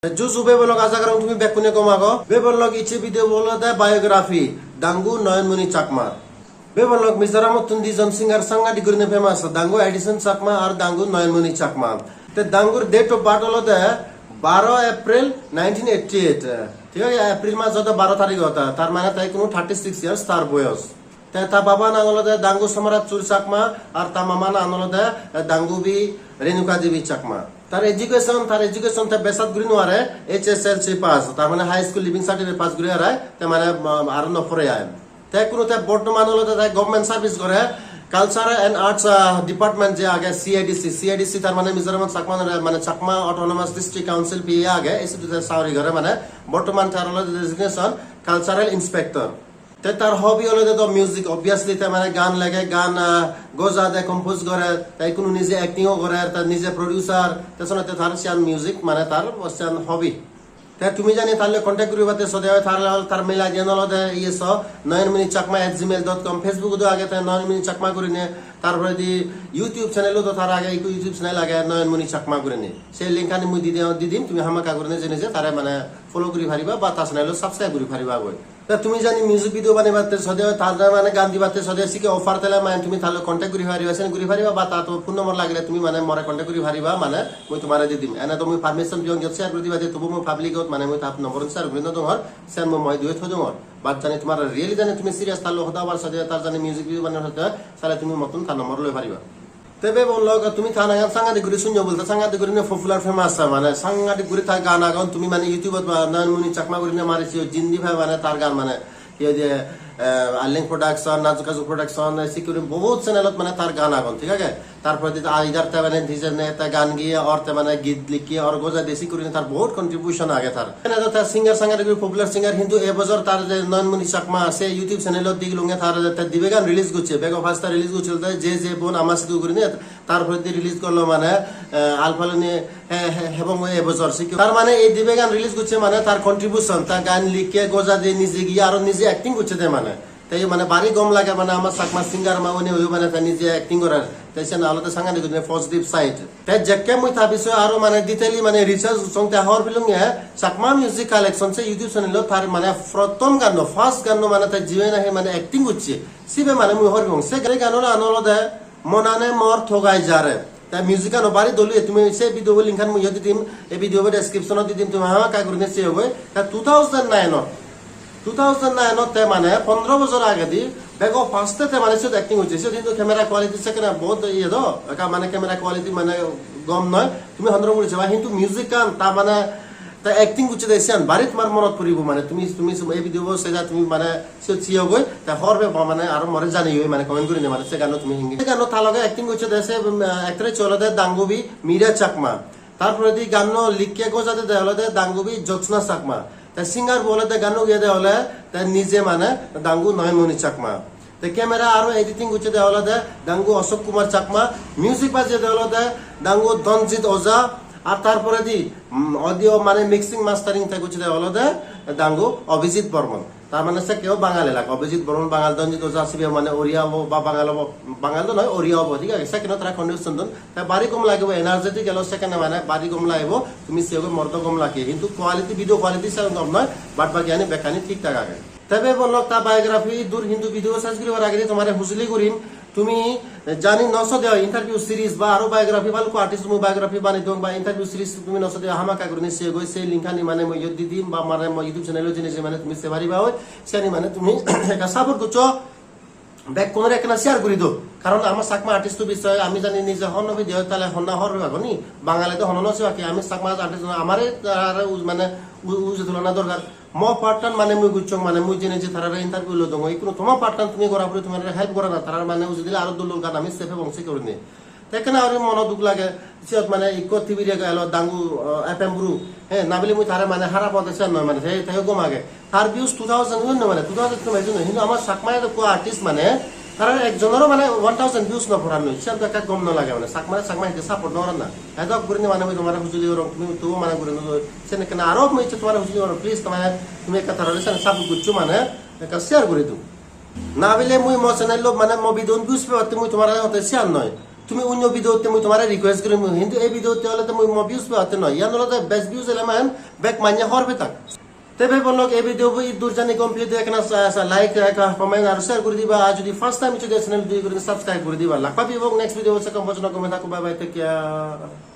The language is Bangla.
Juzu bebolog azagarang tumi bekune komago bebolog ichi video bolada biography dangu Noyanmuni Chakma bebolog Mizoram tundi jon singer sanga digurne famous dangu Edison Chakma ar dangu Noyanmuni Chakma te dangur date of birth holo 12 April 1988 ঠিক আছে এপ্রিল মাস যত 12 তারিখ হতা তার মানে তাই কোনো 36 ইয়ার্স তার বয়স তে তা বাবা না হলো দাঙ্গু সম্রাট চুর চাকমা আর তা মামা না হলো দাঙ্গু বি রেণুকা দেবী চাকমা তার এডুকেশন তে বেসাত গুরিনো আরে এইচএসএলসি পাস তার মানে high school leaving certificate pass গুরি আরে তে মানে আর নফরে আয় তে কোনো তে বর্তমান হলো তে গভর্নমেন্ট সার্ভিস করে কালচার এন্ড আর্টস ডিপার্টমেন্ট যে আগে সিআইডিসি তার মানে মিজোরাম চাকমা মানে Chakma autonomous district council PA আগে এসে সাউরি ঘরে মানে বর্তমান তার হলো ডেজিগনেশন কালচারাল ইন্সপেক্টর তে তার হবি হলো তো মিউজিক অবভিয়াসলি তে মানে গান লাগে গান গোজা দে কম্পোজ করে তাই কোনো নিজে অ্যাক্টিংও করে তার নিজে প্রোডিউসার তেছনে তে তার সিয়ান মিউজিক মানে তার সিয়ান হবি তে তুমি জানি তাহলে কন্টাক্ট করিবাতে সদে তার মেল আইডি হলো দে ইয়েস noyanmunichakma@gmail.com ফেসবুক তো আগে তে Noyanmuni Chakma করিনে তারপরে দি ইউটিউব চ্যানেলও তো তার আগে ইউটিউব চ্যানেল আগে Noyanmuni Chakma করিনে সেই লিংক আনি মুই দিদিম তুমি হামাকা করিনে জেনে যে তারে মানে ফলো করি পারিবা বা তা চ্যানেলও সাবস্ক্রাইব করি পারিবা গই তুমি জানি মিউজিক ভিডিও বানাইবাতে সদে তার মানে গান দিবাতে সদে সিকে অফার তেলে মানে তুমি তাহলে কন্টাক্ট করি পারিবা সেন করি পারিবা বা তা তো ফোন নম্বর লাগলে তুমি মানে মরে কন্টাক্ট করি পারিবা মানে মই তোমারে দি দিম এনে তুমি পারমিশন দিও শেয়ার করে দিবা যে তবু মই পাবলিকত মানে মই তাপ নম্বর শেয়ার করি না তোমার সেন মই দুই থ দঙর বাট জানি তোমার রিয়েলি জানি তুমি সিরিয়াস তাহলে হতা বার সদে তার জানি মিউজিক ভিডিও বানাই হতে তাহলে তুমি মতন তার নম্বর লই পারিবা তবে বললো তুমি থানা সাংঘাতিক ঘুরে শুনছো বলতে সাংঘাতিক ঘুরে পপুলার ফেমাস মানে সাংঘাতিক ঘুরে তার গান আগান তুমি মানে ইউটিউবত Noyanmuni Chakma ঘুরে মারিছি জিন্দি ভাই মানে তার গান মানে আলিং প্রোডাকশন নাজুকাজু প্রোডাকশন সিকিউরিটি বহুত চ্যানেলত মানে তার গান আগুন ঠিক আছে তারপরে ইধার তে মানে ডিজাইনে তে গান গিয়ে আর তে মানে গীত লিখিয়ে আর গোজা দেশি করে তার বহুত কন্ট্রিবিউশন আগে তার তার সিঙ্গার পপুলার সিঙ্গার কিন্তু এবছর তার যে Noyanmuni Chakma আছে ইউটিউব চ্যানেলত দিগলুঙে তার দিবে গান রিলিজ করছে বেগ অফ ফাস্টা রিলিজ করছিল যে বোন আমার সাথে করে নিয়ে তারপরে রিলিজ করলো মানে আলফালনি এবং এবছর তার মানে এই দিবে গান রিলিজ করছে মানে তার কন্ট্রিবিউশন তার গান লিখে গোজা দিয়ে নিজে গিয়ে আরো নিজে অ্যাক্টিং করছে মানে তাই মানে বাড়ি গম লাগে মানে আমার চাকমা সিঙ্গার মানে ওই মানে তাই নিজে অ্যাক্টিং করার তাই সে আলাদা সাংঘাতিক পজিটিভ সাইড তাই যেকে মই তার বিষয়ে আরো মানে ডিটেইলি মানে রিসার্চ সঙ্গে হওয়ার বিলুঙে চাকমা মিউজিক কালেকশন সে ইউটিউব চ্যানেল তার মানে প্রথম গান ফার্স্ট গান মানে তাই জীবন আহে মানে অ্যাক্টিং করছে সিবে মানে মই হরবিং সে গান আনলদে মনানে মর ঠগাই যারে তাই মিউজিক গান বাড়ি দলি তুমি সে ভিডিও লিংক খান মই দিম এই ভিডিও ডেসক্রিপশনত দিম তুমি হামা কাই করে সে হবে তা 2009 তে মানে 15 বছর আগে দি বেগ ফার্স্টে তে মানে শুধু অ্যাক্টিং হচ্ছে কিন্তু ক্যামেরা কোয়ালিটি সেকেন্ড বহুত ইয়ে দো মানে ক্যামেরা কোয়ালিটি মানে গম নয় তুমি 100 বলছো কিন্তু মিউজিক গান তা মানে তা অ্যাক্টিং করছে দেশান বাড়ি তোমার মনত পড়িব মানে তুমি এই ভিডিও সেটা তুমি মানে সে চিও গই তা হরবে মানে আর মরে জানি মানে কমেন্ট করে মানে সে গান তুমি হিঙ্গি গান তা লগে অ্যাক্টিং করছে দেশে অ্যাক্টরে চলে দে দাঙ্গুবি মীরা চাকমা তারপরে দি গান লিখকে গোজাতে দেয় হলে দাঙ্গুবি জ্যোৎস্না চাকমা তা সিঙ্গার বলে গান গিয়ে দেওয়া হলে তাই নিজে মানে দাঙ্গু Noyanmuni Chakma ক্যামেরা আরো এডিটিং করছে দেওয়া হলে দাঙ্গু অশোক কুমার চাকমা মিউজিক বাজিয়ে দেওয়া হলে দাঙ্গু ধনজিৎ ওঝা আর তারপরে দি অডিও মানে মিক্সিং মাস্টারিং থেকে করছে দেওয়া হলে দাঙ্গু অভিজিৎ বর্মন তার মানে সে কেউ বাঙালি লাগে অভিজিৎ বর্মন বাঙাল ধনজিৎ ওঝা আসবে মানে ওড়িয়া হবো বা বাঙাল তো নয় ওড়িয়া হবো ঠিক আছে সেখানে তারা কন্ডিশন দন তাই বাড়ি কম লাগবে এনার্জেটিক এলো সেখানে মানে বাড়ি কম লাগবে তুমি সে মর্দ কম লাগে কিন্তু কোয়ালিটি ভিডিও কোয়ালিটি সেরকম কম নয় বাট বাকি আনি বেকানি ঠিকঠাক আগে তবে বললো তা বায়োগ্রাফি দূর কিন্তু ভিডিও সার্চ করিবার আগে তোমার হুজলি করিম তুমি জানি নশো দেওয়া ইন্টারভিউ সিরিজ বা আরো বায়োগ্রাফি ভালো আর্টিস্ট তুমি বায়োগ্রাফি বানাই দিও বা ইন্টারভিউ সিরিজ তুমি নশো দেওয়া হামাকা করে সে গই সেই লিঙ্ক আনি মানে মই দি দিম বা মানে ইউটিউব চ্যানেলে জিনিস মানে তুমি সে পারিবা হয় সেনি মানে তুমি একটা সাপোর্ট করছো ব্যাক কোন একটা শেয়ার করে দাও কারণ আমার চাকমা আর্টিস্ট বিষয়ে আমি জানি নিজে হন ভিডিও তাহলে হন্না হর ভাগনি বাঙালিতে হন নছে বাকি আমি চাকমা আর্টিস্ট আমারে মানে উজে তুলনা দরকার ম পার্টন মানে মুই গুচ্ছ মানে মুই জেনে যে তারা ইন্টারভিউ লো দङ কোনো তোমার পার্টন তুমি করা পরে তোমার হেল্প করা না তারা মানে উজে দিলে আরো দুলোক গান আমি সেফে বংশী করে নি দেখেন আর মন দুঃখ লাগে সিয়ত মানে ইকো টিভিরে গেল দাঙ্গু এফএম ব্রু হ্যাঁ না বলে মুই তারা মানে হারা পথে সে নয় মানে তাই গম আগে তার ভিউজ 2000 মানে 2000 তো মেজুন কিন্তু আমার চাকমায় তো আর্টিস্ট মানে তারা একজনেরও মানে 1000 ভিউজ ন পড়ান নয় সে দেখা গম না লাগে মানে চাকমা হিতে সাপোর্ট নর না এত করে মানে মুই তোমার হুজুলি রং তুমি তো মানে করে সেনে কেন আরো মই তোমার হুজুলি রং প্লিজ তুমি একটা তারা সাপোর্ট করছো মানে একটা শেয়ার করে দাও না বলে মুই মো চ্যানেল মানে মো ভিডিও ভিউজ পে মুই তোমার হতে শেয়ার নয় তুমি অন্য ভিডিওতে মই তোমারে রিকোয়েস্ট করিম কিন্তু এই ভিডিওতে হলে তো মই ভিউজ পাতে নয় ইয়ান হলে বেস্ট ভিউজ এলে মান ব্যাক মান্য হরবে তাক তবে বললো এই ভিডিও দূর জানি কমপ্লিট দেখনা লাইক কমেন্ট আর শেয়ার করে দিবা আর যদি ফার্স্ট টাইম চ্যানেল সাবস্ক্রাইব করে দিবা লাখ পাবি এবং নেক্সট ভিডিও হচ্ছে কম পছন্দ কমে থাকো বাই বাই টেক কেয়ার